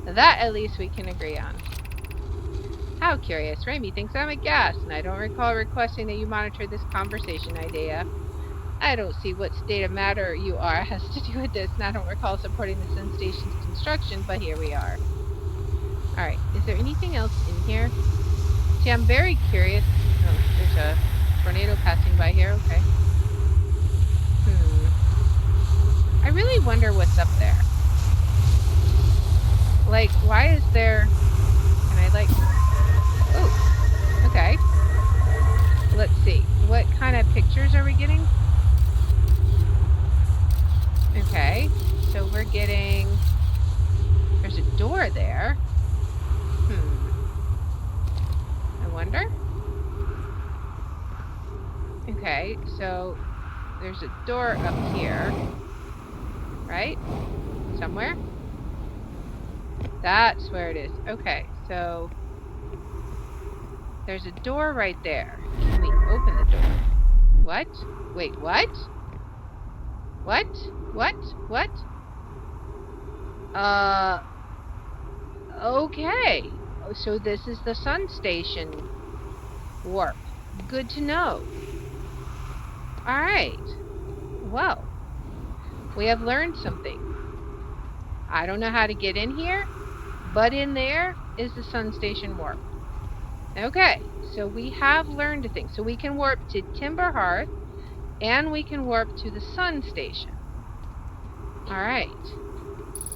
That at least we can agree on. How curious. Raimi thinks I'm a gas, and I don't recall requesting that you monitor this conversation, Idea. I don't see what state of matter you are has to do with this, and I don't recall supporting the Sun Station's construction, but here we are. Alright, is there anything else in here? See, I'm very curious. Oh, there's a tornado passing by here, okay. I really wonder what's up there. Like, why is there... Can I, like... Oh, okay. Let's see. What kind of pictures are we getting? Okay, so we're getting... There's a door there. I wonder? Okay, so there's a door up here. Right? Somewhere? That's where it is. Okay, so there's a door right there. Can we open the door? What? Wait, what? What? What? What? Okay. So this is the Sun Station warp. Good to know. Alright. Well, we have learned something. I don't know how to get in here, but in there is the Sun Station warp. Okay, so we have learned a thing. So we can warp to Timber Hearth, and we can warp to the Sun Station. Alright.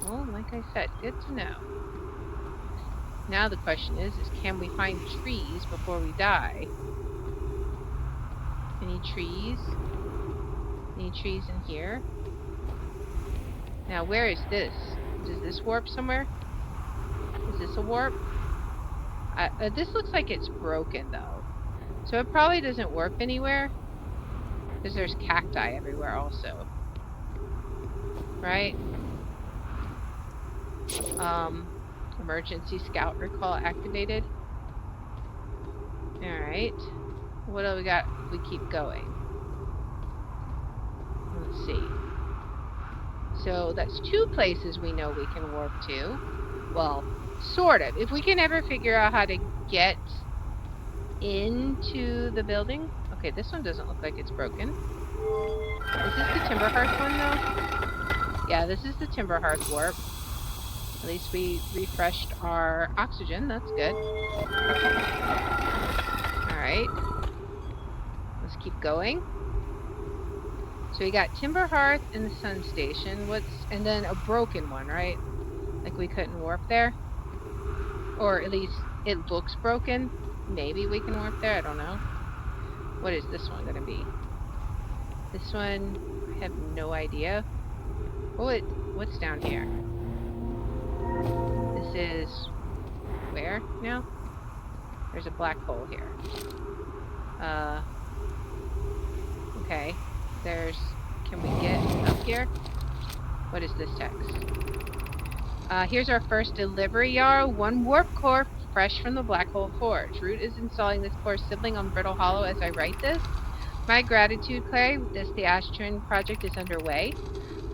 Well, like I said, good to know. Now the question is can we find trees before we die? Any trees? Any trees in here? Now, where is this? Does this warp somewhere? Is this a warp? This looks like it's broken, though. So it probably doesn't warp anywhere. Because there's cacti everywhere also. Right? Emergency scout recall activated. Alright. What do we got if we keep going? Let's see. So that's 2 places we know we can warp to. Well, sort of. If we can ever figure out how to get into the building. Okay, this one doesn't look like it's broken. Is this the Timber Hearth one, though? Yeah, this is the Timber Hearth warp. At least we refreshed our oxygen. That's good. Alright. Let's keep going. So we got Timber Hearth and the Sun Station. And then a broken one, right? Like we couldn't warp there? Or at least it looks broken. Maybe we can warp there, I don't know. What is this one gonna be? This one, I have no idea. What's down here? This is... where now? There's a black hole here. Okay. Can we get up here? What is this text? Here's our first delivery, Yarrow. 1 warp core, fresh from the Black Hole Forge. Root is installing this core sibling on Brittle Hollow as I write this. My gratitude, Clay. The Astron project is underway.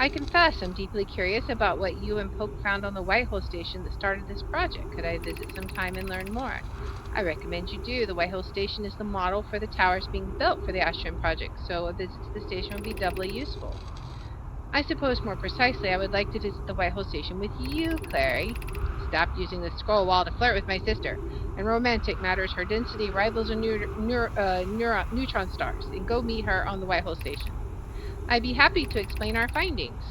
I confess, I'm deeply curious about what you and Pope found on the Whitehole Station that started this project. Could I visit sometime and learn more? I recommend you do. The Whitehole Station is the model for the towers being built for the Astron project, so a visit to the station would be doubly useful. I suppose more precisely, I would like to visit the Whitehole Station with you, Clary. Stop using the scroll wall to flirt with my sister. In romantic matters, her density rivals a neutron stars, and go meet her on the Whitehole Station. I'd be happy to explain our findings.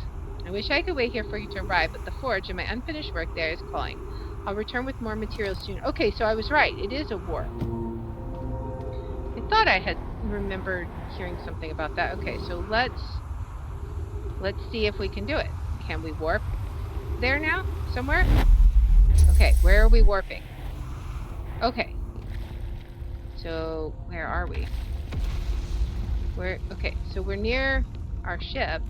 I wish I could wait here for you to arrive, but the forge and my unfinished work there is calling. I'll return with more materials soon. Okay, so I was right. It is a warp. I thought I had remembered hearing something about that. Okay, so let's see if we can do it. Can we warp there now? Somewhere? Okay, where are we warping? Okay. So, where are we? Okay, so we're near our ship.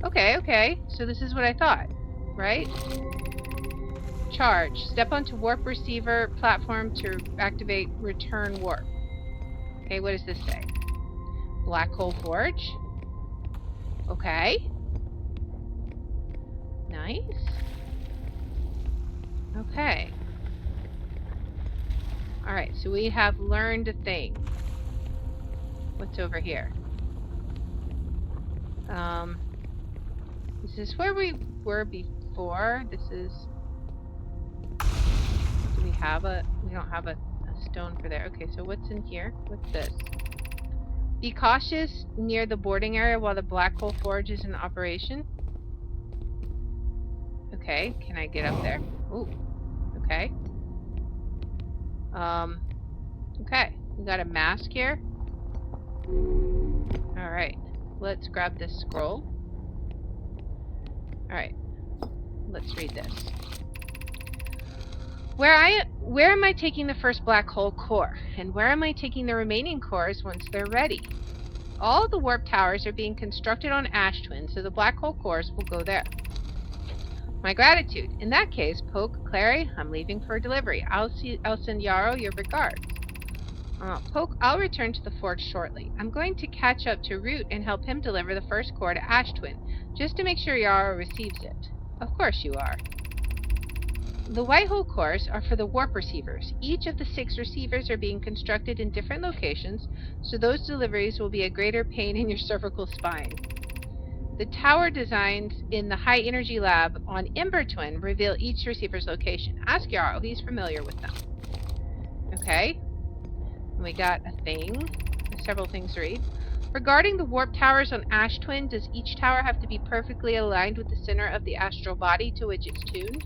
Okay, so this is what I thought, right? Charge. Step onto warp receiver platform to activate return warp. Okay, what does this say? Black hole forge. Okay. Nice. Okay. Alright, so we have learned a thing. What's over here? This is where we were before. This is... Do we have a... We don't have a stone for there. Okay, so what's in here? What's this? Be cautious near the boarding area while the black hole forge is in operation. Okay, can I get up there? Ooh. Okay. Okay. We got a mask here. Alright. Let's grab this scroll. Alright. Let's read this. Where am I taking the first black hole core? And where am I taking the remaining cores once they're ready? All the warp towers are being constructed on Ash Twin, so the black hole cores will go there. My gratitude. In that case, Poke, Clary, I'm leaving for delivery. I'll send Yarrow your regards. Poke, I'll return to the forge shortly. I'm going to catch up to Root and help him deliver the first core to Ash Twin, just to make sure Yarrow receives it. Of course you are. The white hole cores are for the warp receivers. Each of the 6 receivers are being constructed in different locations, so those deliveries will be a greater pain in your cervical spine. The tower designs in the high energy lab on Ember Twin reveal each receiver's location. Ask Yarrow, he's familiar with them. Okay. We got a thing. Several things to read. Regarding the warp towers on Ash Twin, does each tower have to be perfectly aligned with the center of the astral body to which it's tuned?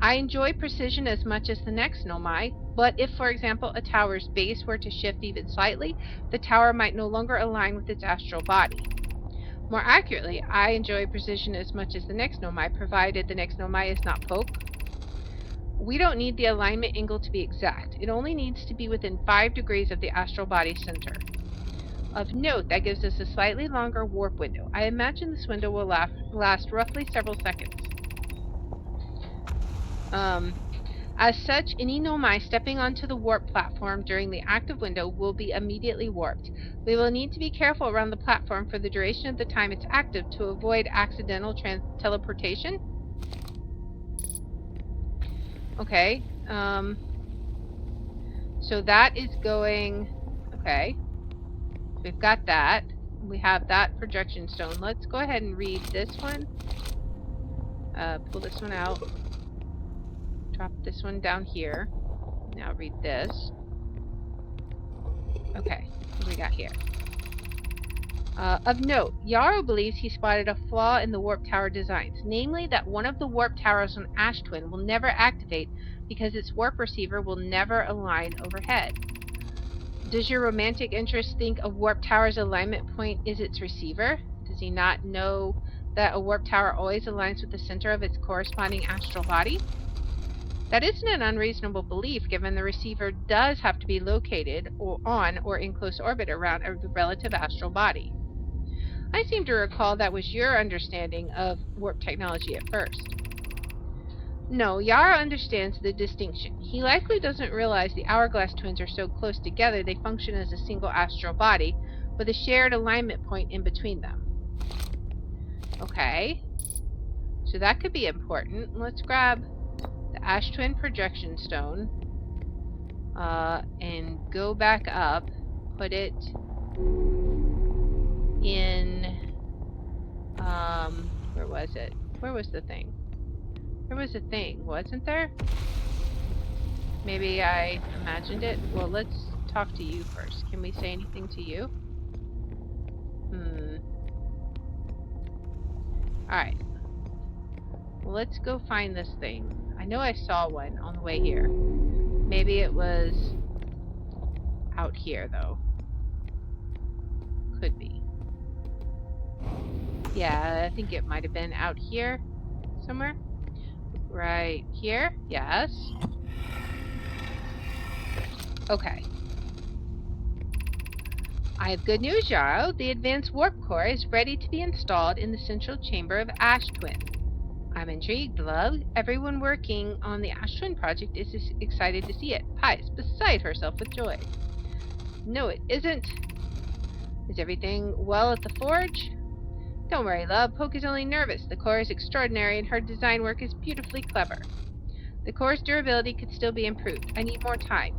I enjoy precision as much as the next Nomai, but if, for example, a tower's base were to shift even slightly, the tower might no longer align with its astral body. More accurately, I enjoy precision as much as the next Nomai, provided the next Nomai is not Poke. We don't need the alignment angle to be exact. It only needs to be within 5 degrees of the astral body center. Of note, that gives us a slightly longer warp window. I imagine this window will last roughly several seconds. As such, any Nomai stepping onto the warp platform during the active window will be immediately warped. We will need to be careful around the platform for the duration of the time it's active to avoid accidental teleportation. Okay, so that is going... Okay, we've got that. We have that projection stone. Let's go ahead and read this one. Pull this one out. Drop this one down here. Now read this. Okay, what do we got here? Of note, Yarrow believes he spotted a flaw in the warp tower designs, namely that one of the warp towers on Ash Twin will never activate because its warp receiver will never align overhead. Does your romantic interest think a warp tower's alignment point is its receiver? Does he not know that a warp tower always aligns with the center of its corresponding astral body? That isn't an unreasonable belief, given the receiver does have to be located on or in close orbit around a relative astral body. I seem to recall that was your understanding of warp technology at first. No, Yarrow understands the distinction. He likely doesn't realize the Hourglass twins are so close together they function as a single astral body, with a shared alignment point in between them. Okay. So that could be important. Let's grab the Ash Twin projection stone, and go back up, put it in, where was it? Where was the thing? There was a thing, wasn't there? Maybe I imagined it. Well, let's talk to you first. Can we say anything to you? Alright. Well, let's go find this thing. I know I saw one on the way here. Maybe it was out here, though. Could be. Yeah, I think it might have been out here somewhere. Right here? Yes. Okay. I have good news, Yarrow. The advanced warp core is ready to be installed in the central chamber of Ash Twin. I'm intrigued, love. Everyone working on the Ash Twin project is excited to see it. Pi is beside herself with joy. No, it isn't. Is everything well at the forge? Don't worry, love. Poke is only nervous. The core is extraordinary and her design work is beautifully clever. The core's durability could still be improved. I need more time.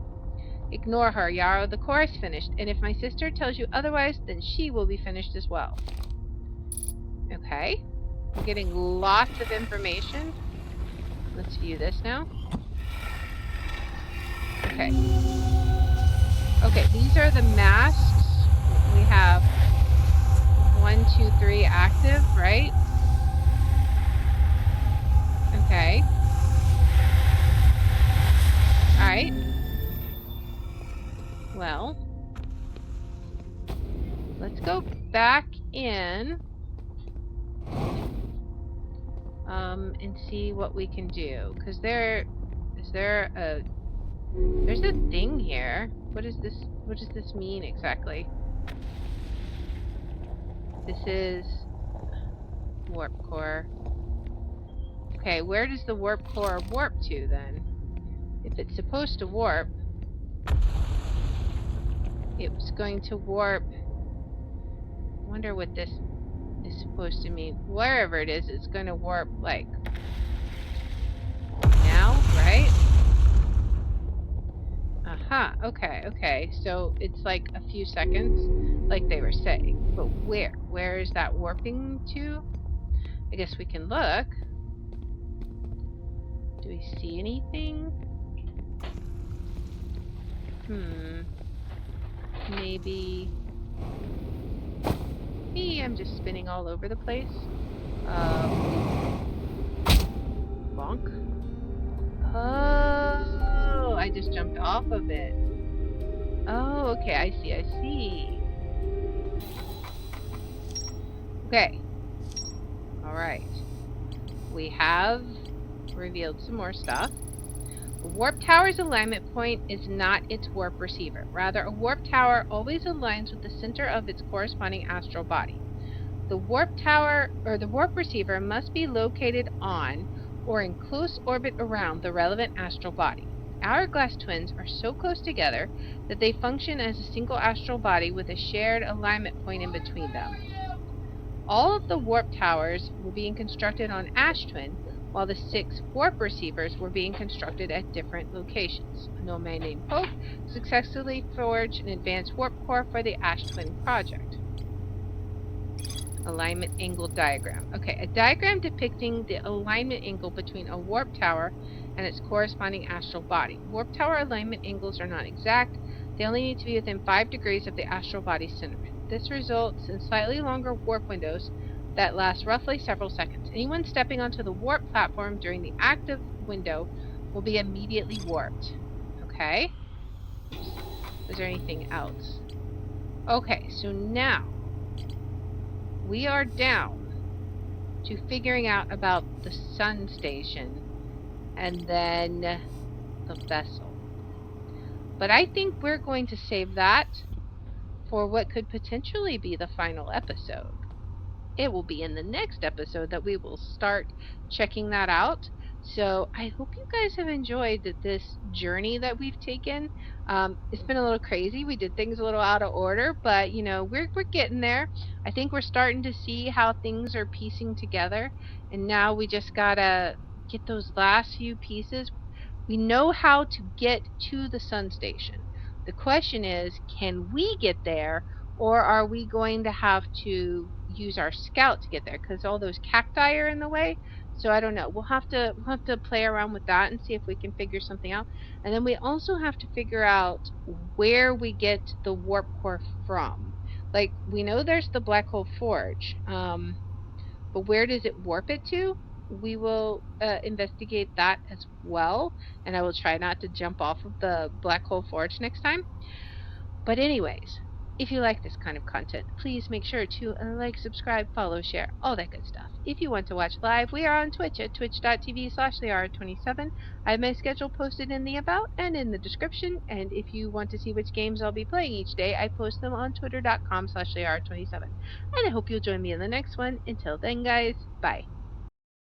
Ignore her, Yarrow. The core is finished, and if my sister tells you otherwise, then she will be finished as well. Okay. I'm getting lots of information. Let's view this now. Okay. Okay, these are the masks. We have 1, 2, 3 active, right? Okay. Alright. Well, let's go back in and see what we can do. Because there's a thing here. What is this? What does this mean exactly? This is warp core. Okay, where does the warp core warp to then? If it's supposed to warp, it's going to warp. I wonder what this is supposed to mean. Wherever it is, it's going to warp like now, right? Aha, okay. So it's like a few seconds, like they were saying. But where? Where is that warping to? I guess we can look. Do we see anything? Maybe I'm just spinning all over the place. Bonk. Oh, I just jumped off of it. Oh, okay, I see. Okay. Alright. We have revealed some more stuff. A warp tower's alignment point is not its warp receiver. Rather, a warp tower always aligns with the center of its corresponding astral body. The warp tower, or the warp receiver, must be located on or in close orbit around the relevant astral body. Hourglass twins are so close together that they function as a single astral body with a shared alignment point in between them. All of the warp towers were being constructed on Ash Twin, while the 6 warp receivers were being constructed at different locations. A nomad named Pope successfully forged an advanced warp core for the Ash Twin project. Alignment angle diagram. Okay, a diagram depicting the alignment angle between a warp tower and its corresponding astral body. Warp tower alignment angles are not exact. They only need to be within 5 degrees of the astral body center. This results in slightly longer warp windows that last roughly several seconds. Anyone stepping onto the warp platform during the active window will be immediately warped. Okay. Is there anything else? Okay, so now we are down to figuring out about the sun station and then the vessel. But I think we're going to save that for what could potentially be the final episode. It will be in the next episode that we will start checking that out. So I hope you guys have enjoyed this journey that we've taken. It's been a little crazy. We did things a little out of order, but you know, we're getting there. I think we're starting to see how things are piecing together, and now we just gotta get those last few pieces. We know how to get to the sun station. The question is, can we get there, or are we going to have to use our scout to get there? Because all those cacti are in the way. So I don't know. We'll have to play around with that and see if we can figure something out. And then we also have to figure out where we get the warp core from. Like, we know there's the black hole forge, but where does it warp it to? We will investigate that as well, and I will try not to jump off of the black hole forge next time. But anyways, if you like this kind of content, please make sure to like, subscribe, follow, share, all that good stuff. If you want to watch live, we are on Twitch at twitch.tv/thehour27. I have my schedule posted in the about and in the description. And if you want to see which games I'll be playing each day, I post them on twitter.com/thehour27. And I hope you'll join me in the next one. Until then, guys, bye.